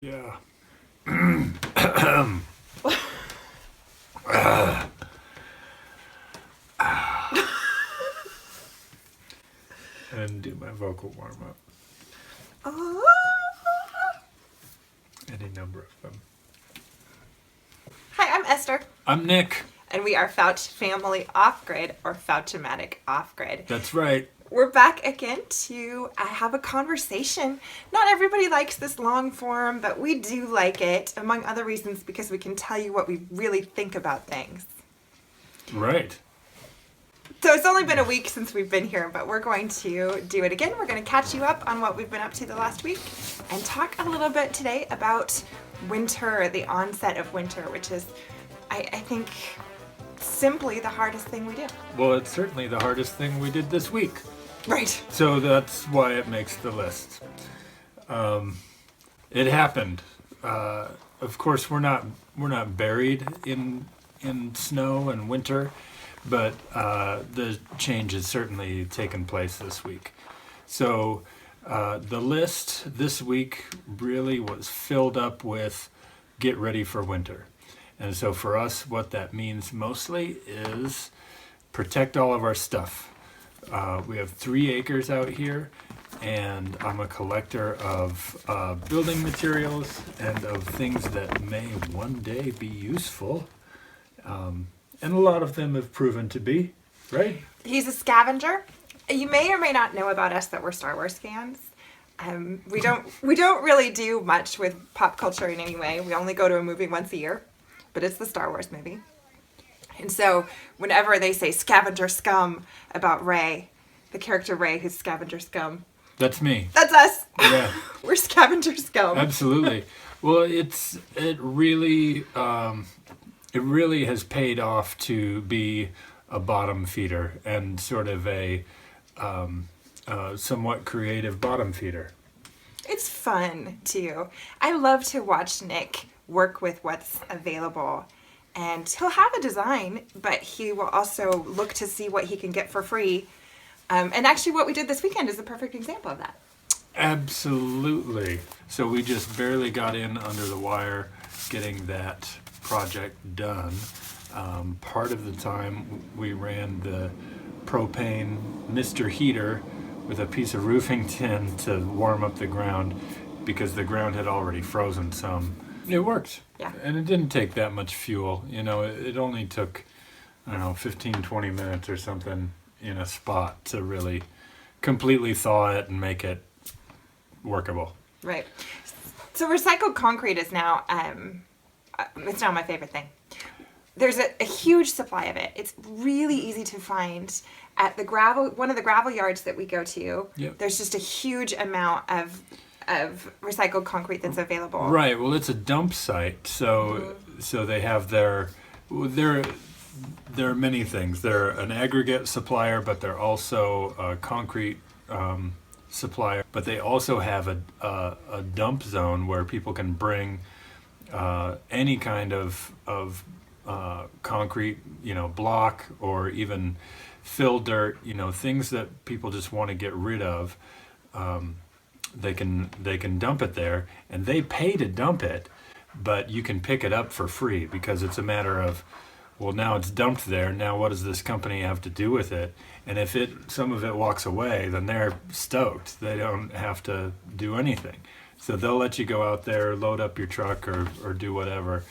Yeah. And do my vocal warm up. Any number of them. Hi, I'm Esther. I'm Nick. And we are Fouch Family Off-Grid, or Fouchomatic Off-Grid. That's right. We're back again to have a conversation. Not everybody likes this long form, but we do like it, among other reasons, because we can tell you what we really think about things. Right. So it's only been a week since we've been here, but we're going to do it again. We're going to catch you up on what we've been up to the last week and talk a little bit today about winter, the onset of winter, which is, I think, simply the hardest thing we do. Well, it's certainly the hardest thing we did this week. Right. So that's why it makes the list. It happened. Of course, we're not buried in snow and winter, but the change has certainly taken place this week. So the list this week really was filled up with get ready for winter. And so for us, what that means mostly is protect all of our stuff. We have 3 acres out here, and I'm a collector of building materials and of things that may one day be useful. And a lot of them have proven to be, right? He's a scavenger. You may or may not know about us that we're Star Wars fans. We don't really do much with pop culture in any way. We only go to a movie once a year, but it's the Star Wars movie. And so whenever they say scavenger scum about Rey, the character Rey who's scavenger scum, That's me. that's us. Yeah. We're scavenger scum. Absolutely. Well, it really has paid off to be a bottom feeder and sort of a somewhat creative bottom feeder. It's fun too. I love to watch Nick work with what's available. And he'll have a design, but he will also look to see what he can get for free. And actually what we did this weekend is a perfect example of that. Absolutely. So we just barely got in under the wire getting that project done. Part of the time we ran the propane Mr. Heater with a piece of roofing tin to warm up the ground because the ground had already frozen some. It worked. Yeah. And it didn't take that much fuel. You know, it only took, 15, 20 minutes or something in a spot to really completely thaw it and make it workable. Right. So recycled concrete is now, it's now my favorite thing. There's a huge supply of it. It's really easy to find at one of the gravel yards that we go to. Yep. There's just a huge amount of recycled concrete that's available. Right. Well, it's a dump site, so they have there are many things. They're an aggregate supplier, but they're also a concrete supplier. But they also have a dump zone where people can bring any kind of concrete, block or even fill dirt, things that people just want to get rid of. They can dump it there, and they pay to dump it, but you can pick it up for free because it's a matter of, well, now it's dumped there. Now what does this company have to do with it? And if some of it walks away, then they're stoked. They don't have to do anything. So they'll let you go out there, load up your truck, or do whatever.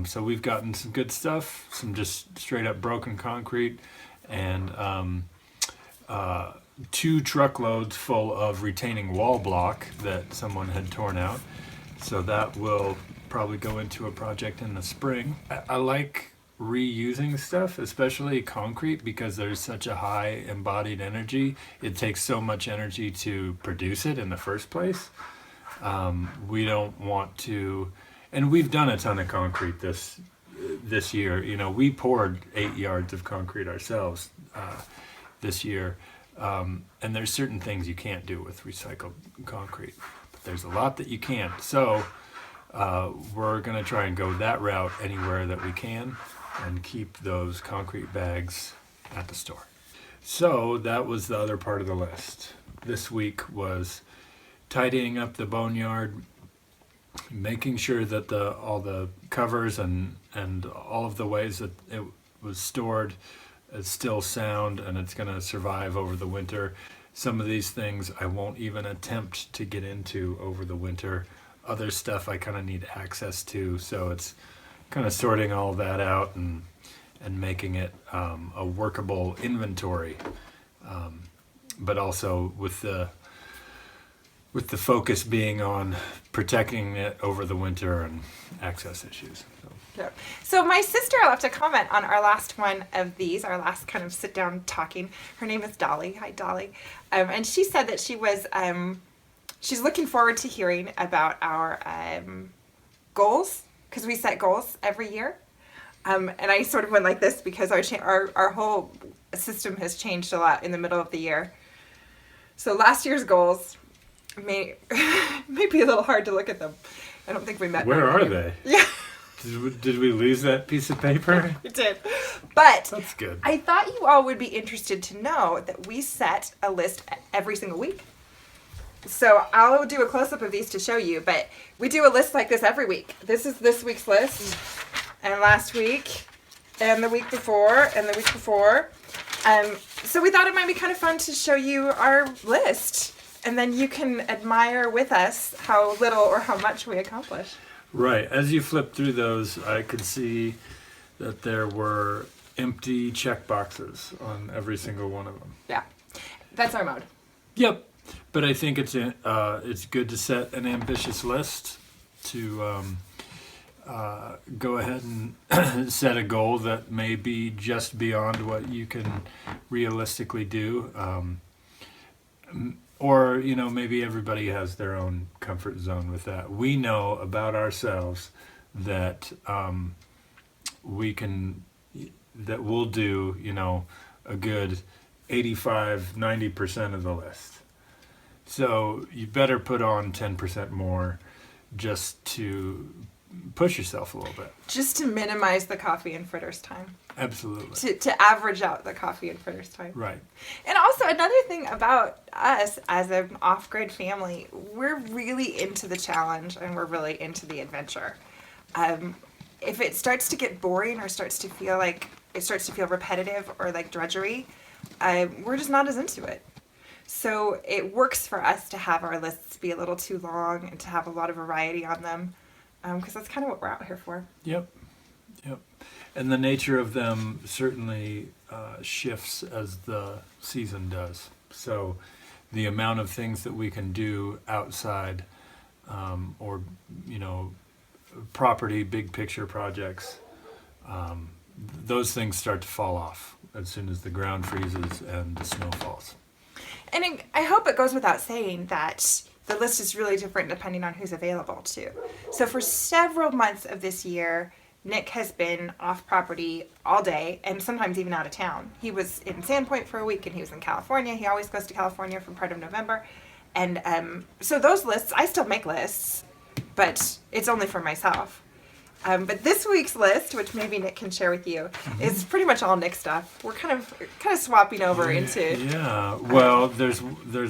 So we've gotten some good stuff, some just straight up broken concrete, and 2 truckloads full of retaining wall block that someone had torn out. So that will probably go into a project in the spring. I like reusing stuff, especially concrete, because there's such a high embodied energy. It takes so much energy to produce it in the first place. We don't want to, and we've done a ton of concrete this year. We poured 8 yards of concrete ourselves this year. And there's certain things you can't do with recycled concrete, but there's a lot that you can. So we're going to try and go that route anywhere that we can and keep those concrete bags at the store. So that was the other part of the list. This week was tidying up the boneyard, making sure that all the covers and all of the ways that it was stored is still sound and it's going to survive over the winter. Some of these things I won't even attempt to get into over the winter. Other stuff I kind of need access to, so it's kind of sorting all that out and making it a workable inventory, but also with the focus being on protecting it over the winter and access issues. So my sister left a comment on our last one of these, our last kind of sit down talking. Her name is Dolly. Hi, Dolly. And she said that she was, she's looking forward to hearing about our goals, because we set goals every year. And I sort of went like this because our whole system has changed a lot in the middle of the year. So last year's goals may be a little hard to look at them. I don't think we met. Where are they? Yeah. Did we lose that piece of paper? We did. But that's good. I thought you all would be interested to know that we set a list every single week. So I'll do a close-up of these to show you, but we do a list like this every week. This is this week's list, and last week, and the week before, and the week before. So we thought it might be kind of fun to show you our list, and then you can admire with us how little or how much we accomplish. Right. As you flip through those, I could see that there were empty check boxes on every single one of them. Yeah. That's our mode. Yep. But I think it's good to set an ambitious list, to go ahead and set a goal that may be just beyond what you can realistically do. Or, maybe everybody has their own comfort zone with that. We know about ourselves that we'll do, a good 85-90% of the list. So you better put on 10% more just to push yourself a little bit. Just to minimize the coffee and fritters time. Absolutely. To average out the coffee and fritters time. Right. And also another thing about us as an off-grid family, we're really into the challenge and we're really into the adventure. If it starts to get boring or starts to feel repetitive or like drudgery, we're just not as into it. So it works for us to have our lists be a little too long and to have a lot of variety on them, because that's kind of what we're out here for. Yep. And the nature of them certainly shifts as the season does. So the amount of things that we can do outside, or property, big picture projects, those things start to fall off as soon as the ground freezes and the snow falls. And I hope it goes without saying that the list is really different depending on who's available too. So for several months of this year, Nick has been off property all day and sometimes even out of town. He was in Sandpoint for a week and he was in California. He always goes to California for part of November. And so those lists, I still make lists, but it's only for myself. But this week's list, which maybe Nick can share with you, is pretty much all Nick stuff. We're kind of swapping over into. Yeah. Well, there's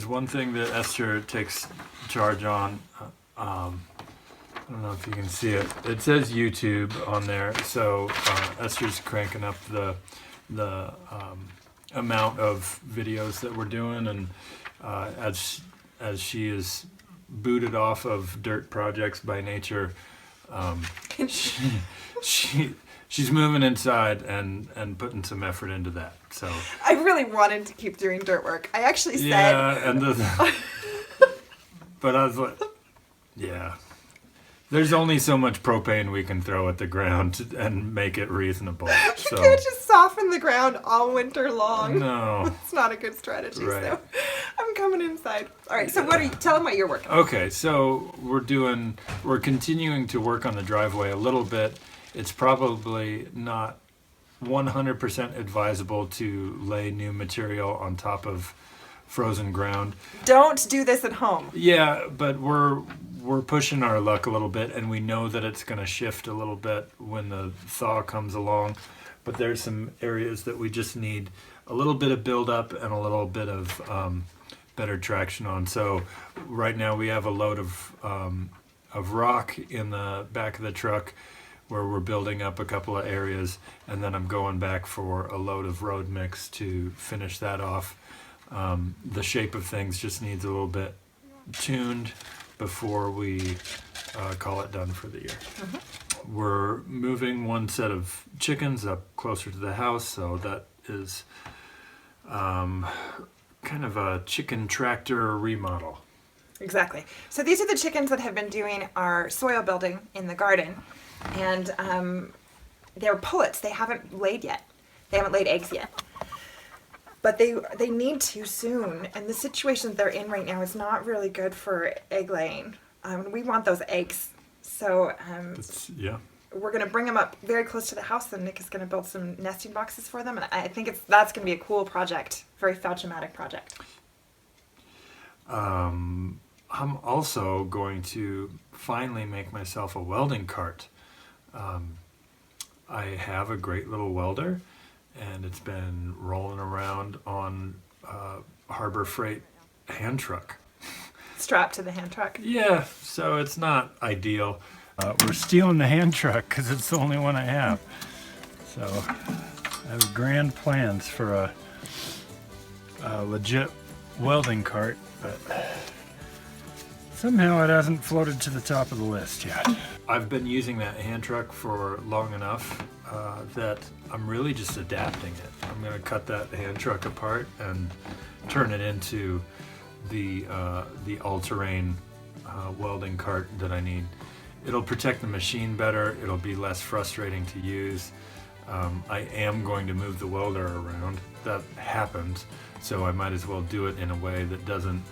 one thing that Esther takes charge on. I don't know if you can see it. It says YouTube on there, so Esther's cranking up the amount of videos that we're doing, and as she is booted off of dirt projects by nature. She's moving inside and putting some effort into that. So I really wanted to keep doing dirt work. I actually said, but I was like, yeah. There's only so much propane we can throw at the ground and make it reasonable. You can't just soften the ground all winter long. No. It's not a good strategy, right. So I'm coming inside. All right, so tell them what you're working on. Okay, so we're continuing to work on the driveway a little bit. It's probably not 100% advisable to lay new material on top of frozen ground. Don't do this at home. Yeah, but we're pushing our luck a little bit, and we know that it's going to shift a little bit when the thaw comes along. But there's some areas that we just need a little bit of build-up and a little bit of better traction on. So right now we have a load of of rock in the back of the truck where we're building up a couple of areas, and then I'm going back for a load of road mix to finish that off. The shape of things just needs a little bit tuned before we call it done for the year. We're moving one set of chickens up closer to the house, so that is kind of a chicken tractor remodel. Exactly. So these are the chickens that have been doing our soil building in the garden. And they're pullets. They haven't laid yet. They haven't laid eggs yet. But they need to soon. And the situation they're in right now is not really good for egg laying. We want those eggs. So we're going to bring them up very close to the house, and Nick is going to build some nesting boxes for them. And I think that's going to be a cool project, very Fouch-matic project. I'm also going to finally make myself a welding cart. I have a great little welder, and it's been rolling around on Harbor Freight hand truck. Strapped to the hand truck. Yeah, so it's not ideal. We're stealing the hand truck because it's the only one I have. So I have grand plans for a legit welding cart, but somehow it hasn't floated to the top of the list yet. I've been using that hand truck for long enough that I'm really just adapting it. I'm going to cut that hand truck apart and turn it into the all-terrain welding cart that I need. It'll protect the machine better. It'll be less frustrating to use. I am going to move the welder around. That happens, so I might as well do it in a way that doesn't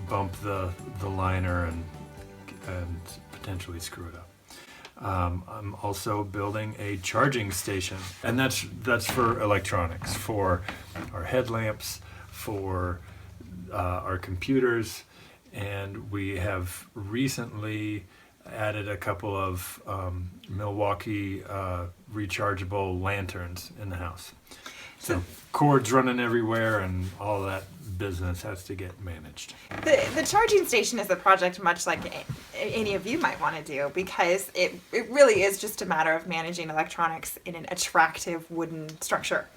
bump the liner and potentially screw it up. I'm also building a charging station, and that's for electronics, for our headlamps, for our computers, and we have recently added a couple of Milwaukee rechargeable lanterns in the house. So cords running everywhere, and all that business has to get managed. The charging station is a project much like any of you might want to do, because it really is just a matter of managing electronics in an attractive wooden structure.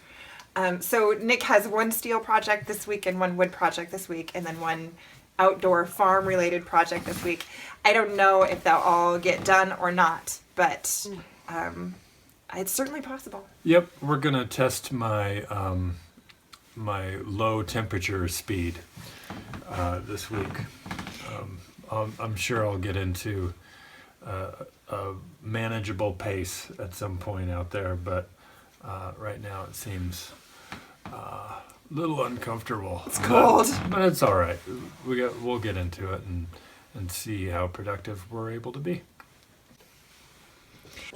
So Nick has one steel project this week and one wood project this week, and then one outdoor farm related project this week. I don't know if they'll all get done or not, but it's certainly possible. Yep, we're gonna test my my low temperature speed this week. I'm sure I'll get into a manageable pace at some point out there, but right now it seems a little uncomfortable. It's cold, but it's all right. We'll get into it and see how productive we're able to be.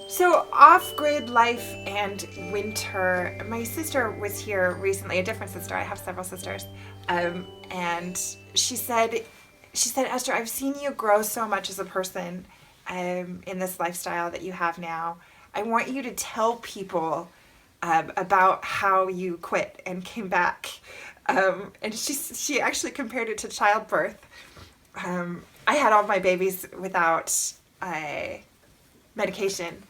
So off-grid life and winter. My sister was here recently, a different sister. I have several sisters, and she said, Esther, I've seen you grow so much as a person in this lifestyle that you have now. I want you to tell people about how you quit and came back. And she actually compared it to childbirth. I had all my babies without medication,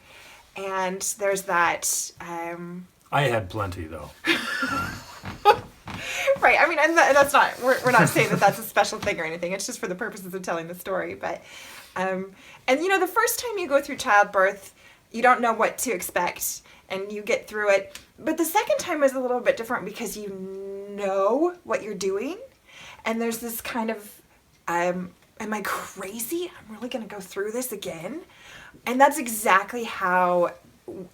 and there's that. I had plenty though. Right. I mean, and that's not. We're not saying that that's a special thing or anything. It's just for the purposes of telling the story. But, and the first time you go through childbirth, you don't know what to expect, and you get through it. But the second time is a little bit different because you know what you're doing, and there's this kind of, am I crazy? I'm really going to go through this again? And that's exactly how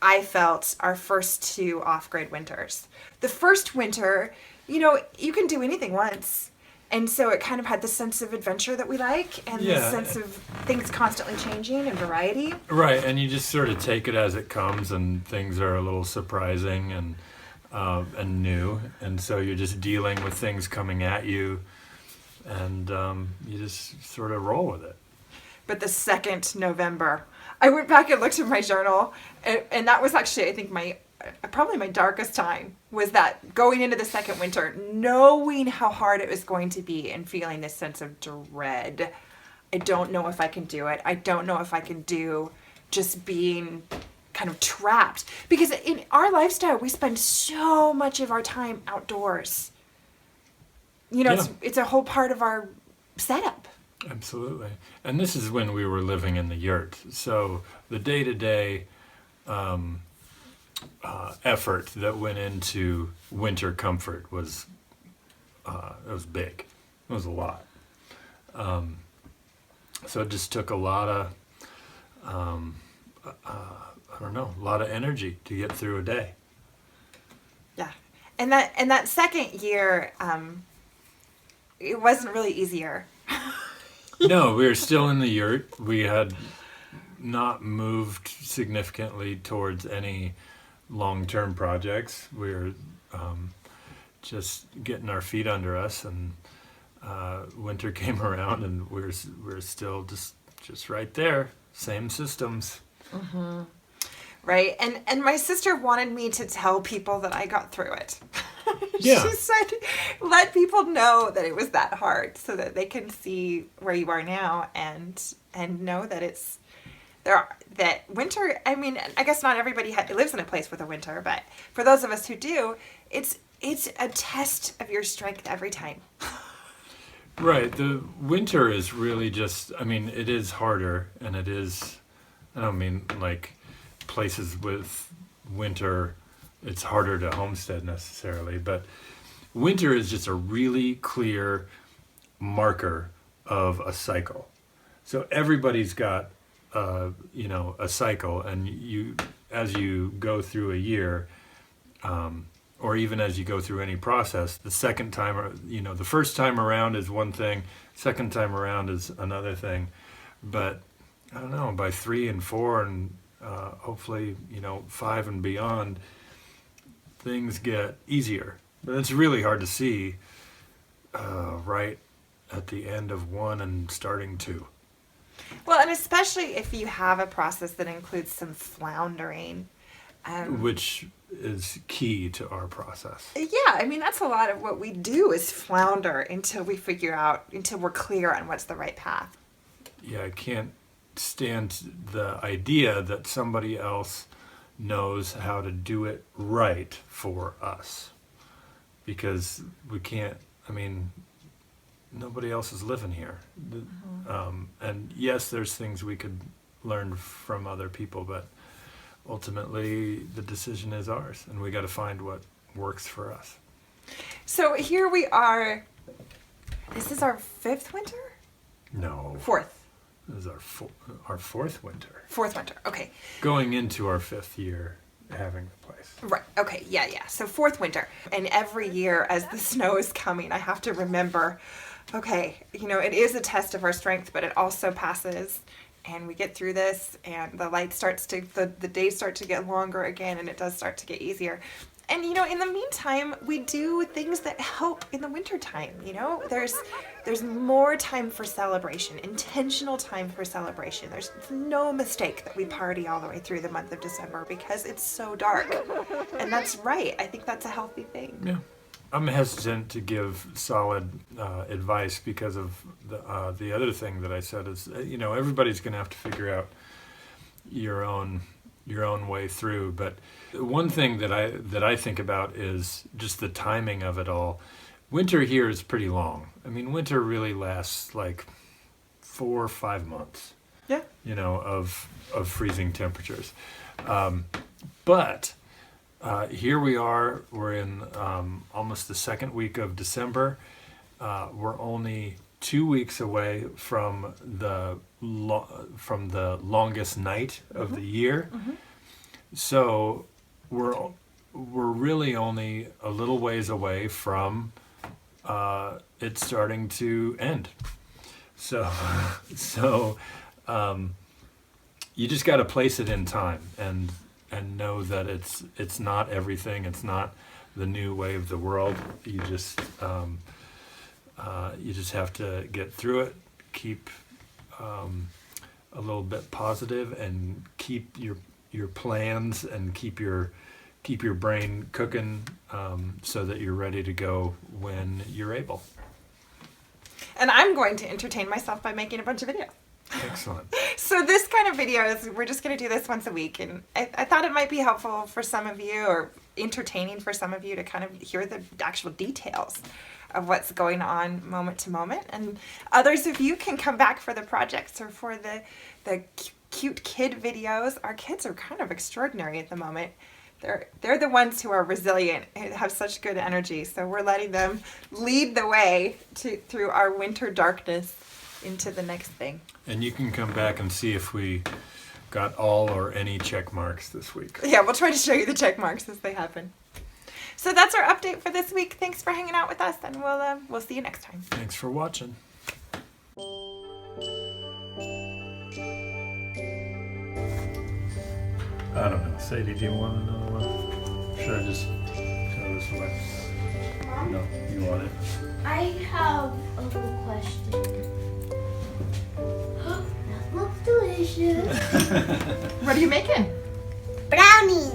I felt our first two off-grid winters. The first winter, you can do anything once. And so it kind of had the sense of adventure that we like, and the sense of things constantly changing and variety. Right, and you just sort of take it as it comes, and things are a little surprising and new. And so you're just dealing with things coming at you, and you just sort of roll with it. But the second November, I went back and looked at my journal, and that was actually, I think, probably my darkest time, was that going into the second winter, knowing how hard it was going to be and feeling this sense of dread. I don't know if I can do it. I don't know if I can do just being kind of trapped. Because in our lifestyle, we spend so much of our time outdoors. You know, Yeah. it's a whole part of our setup. Absolutely. And this is when we were living in the yurt. So the day-to-day effort that went into winter comfort was it was big. It was a lot. So it just took a lot of I don't know, a lot of energy to get through a day. Yeah. And that second year, it wasn't really easier. No, we were still in the yurt. We had not moved significantly towards any long-term projects. We were just getting our feet under us, and winter came around, and we're still just right there, same systems. Mm-hmm. Right. And my sister wanted me to tell people that I got through it. Yeah. She said, let people know that it was that hard so that they can see where you are now and know that that winter, I mean, I guess not everybody lives in a place with a winter, but for those of us who do, it's a test of your strength every time. Right. The winter is really just, I mean, it is harder, and it is, I don't mean like places with winter, it's harder to homestead necessarily, but winter is just a really clear marker of a cycle. So everybody's got, a cycle, and as you go through a year, or even as you go through any process, the second time, the first time around is one thing, second time around is another thing. But I don't know, by 3 and 4 and hopefully, 5 and beyond, things get easier. But it's really hard to see right at the end of 1 and starting 2. Well, and especially if you have a process that includes some floundering. Which is key to our process. Yeah, I mean, that's a lot of what we do is flounder until we're clear on what's the right path. Yeah, I can't stand the idea that somebody else knows how to do it right for us. Because we can't, I mean, nobody else is living here. And yes, there's things we could learn from other people, but ultimately the decision is ours, and we got to find what works for us. So here we are. This is our 5th winter? No. 4th. This is our 4th winter. 4th winter, okay. Going into our 5th year having the place. Right, okay, yeah. So 4th winter. And every year as the snow is coming, I have to remember, okay, it is a test of our strength, but it also passes. And we get through this, and the days start to get longer again, and it does start to get easier. And, in the meantime, we do things that help in the wintertime, There's more time for celebration, intentional time for celebration. There's no mistake that we party all the way through the month of December because it's so dark. And that's right. I think that's a healthy thing. Yeah. I'm hesitant to give solid advice because of the other thing that I said is, everybody's going to have to figure out your own way through. But one thing that I think about is just the timing of it all. Winter here is pretty long. I mean, winter really lasts like 4 or 5 months. Yeah. Of freezing temperatures. But here we are. We're in almost the second week of December. We're only 2 weeks away from the longest night of the year. Mm-hmm. So we're really only a little ways away from it starting to end. So you just got to place it in time and know that it's not everything. It's not the new way of the world. You just have to get through it. Keep a little bit positive, and keep your plans, and keep your brain cooking so that you're ready to go when you're able. And I'm going to entertain myself by making a bunch of videos. Excellent. So this kind of videos, we're just going to do this once a week. And I thought it might be helpful for some of you, or entertaining for some of you, to kind of hear the actual details of what's going on moment to moment. And others of you can come back for the projects or for the cute kid videos. Our kids are kind of extraordinary at the moment. They're the ones who are resilient and have such good energy. So we're letting them lead the way through our winter darkness into the next thing. And you can come back and see if we got all or any check marks this week. Yeah, we'll try to show you the check marks as they happen. So that's our update for this week. Thanks for hanging out with us, and we'll see you next time. Thanks for watching. I don't know. Sadie, do you want another one? Should I just go this way? No, you want it? I have a little question. That looks delicious. What are you making? Brownies.